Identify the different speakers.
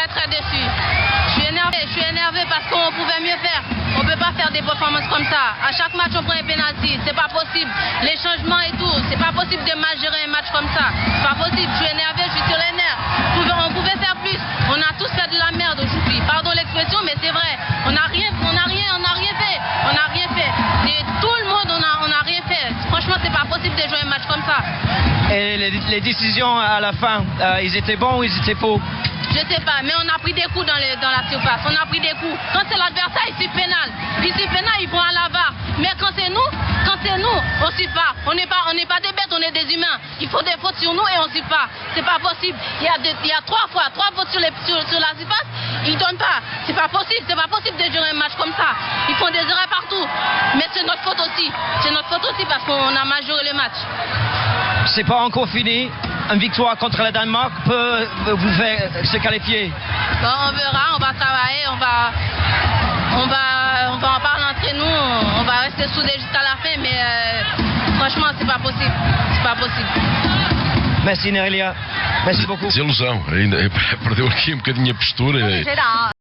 Speaker 1: très très déçu. Je suis énervé parce qu'on pouvait mieux faire. On ne peut pas faire des performances comme ça. À chaque match, on prend un penalty. C'est pas possible. Les changements et tout, c'est pas possible de mal gérer un match comme ça. C'est pas possible. Je suis énervé, je suis sur les nerfs. On pouvait faire plus. On a tous fait de la merde aujourd'hui. Pardon l'expression, mais c'est vrai. On n'a rien fait. On n'a rien fait. Et tout le monde, on n'a rien fait. Franchement, c'est pas possible de jouer un match comme ça.
Speaker 2: Et les décisions à la fin, ils étaient bons ou ils étaient faux?
Speaker 1: Je sais pas, mais on a pris des coups dans la surface. On a pris des coups. Quand c'est l'adversaire, il suit pénal. Ils vont à la VAR. Mais quand c'est nous, on suit pas. On n'est pas des bêtes, on est des humains. Il faut des fautes sur nous et on suit pas. C'est pas possible. Il y a trois fautes sur la surface. Ils donnent pas. C'est pas possible de gérer un match comme ça. Ils font des erreurs partout. Mais c'est notre faute aussi. C'est notre faute aussi parce qu'on a mal joué le match.
Speaker 2: C'est pas encore fini. Une victoire contre le Danemark peut vous faire se qualifier.
Speaker 1: Bon, on verra, on va travailler, on va en parler entre nous, on va rester soudés jusqu'à la fin, mais franchement, c'est pas possible. C'est pas possible.
Speaker 2: Merci Nélia. Merci beaucoup.
Speaker 3: Desilusão, ainda perdeu aqui um bocadinho a postura.
Speaker 4: Geral,